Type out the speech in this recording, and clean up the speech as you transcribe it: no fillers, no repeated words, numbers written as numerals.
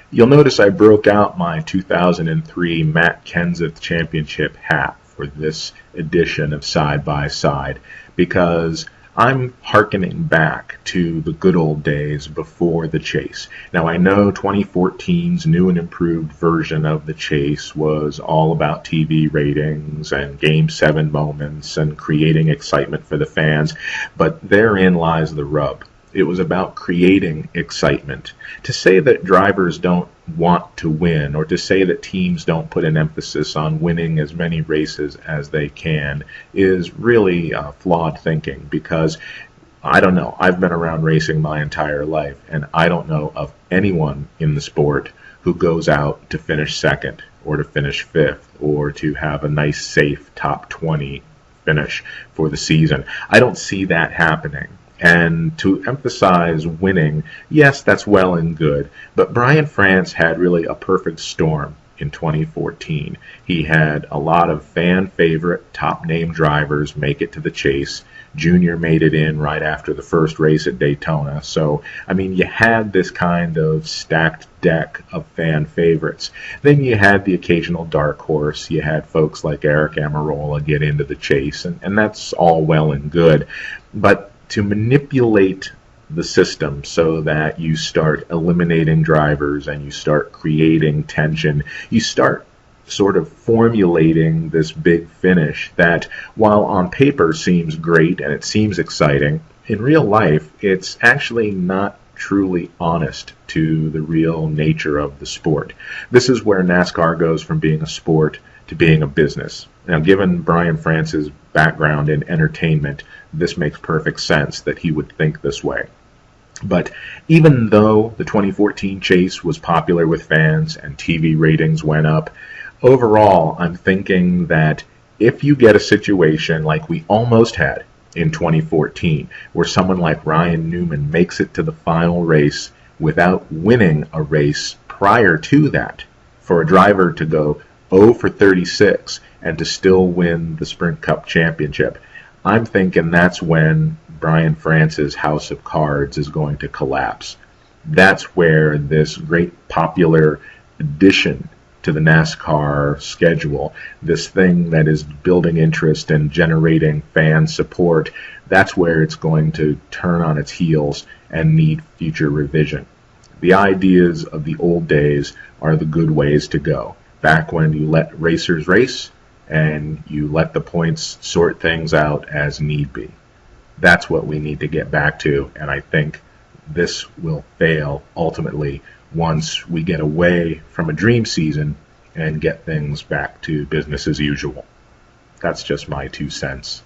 You'll notice I broke out my 2003 Matt Kenseth Championship hat for this edition of Side by Side because I'm hearkening back to the good old days before the Chase. Now, I know 2014's new and improved version of the Chase was all about TV ratings and Game 7 moments and creating excitement for the fans, but therein lies the rub. It was about creating excitement. To say that drivers don't want to win, or to say that teams don't put an emphasis on winning as many races as they can, is really flawed thinking, because I don't know. I've been around racing my entire life, and I don't know of anyone in the sport who goes out to finish second or to finish fifth or to have a nice, safe top 20 finish for the season. I don't see that happening. And to emphasize winning, yes, that's well and good, but Brian France had really a perfect storm in 2014. He had a lot of fan-favorite, top-name drivers make it to the Chase. Junior made it in right after the first race at Daytona. So, I mean, you had this kind of stacked deck of fan favorites. Then you had the occasional dark horse. You had folks like Eric Amarola get into the Chase, and that's all well and good. But to manipulate the system so that you start eliminating drivers and you start creating tension, you start sort of formulating this big finish that, while on paper seems great and it seems exciting, in real life it's actually not truly honest to the real nature of the sport. This is where NASCAR goes from being a sport to being a business. Now, given Brian France's background in entertainment, this makes perfect sense that he would think this way. But even though the 2014 Chase was popular with fans and TV ratings went up, overall I'm thinking that if you get a situation like we almost had in 2014, where someone like Ryan Newman makes it to the final race without winning a race prior to that, for a driver to go 0 for 36 and to still win the Sprint Cup Championship, I'm thinking that's when Brian France's house of cards is going to collapse. That's where this great popular addition to the NASCAR schedule, this thing that is building interest and generating fan support, that's where it's going to turn on its heels and need future revision. The ideas of the old days are the good ways to go. Back when you let racers race and you let the points sort things out as need be. That's what we need to get back to, and I think this will fail ultimately once we get away from a dream season and get things back to business as usual. That's just my 2 cents.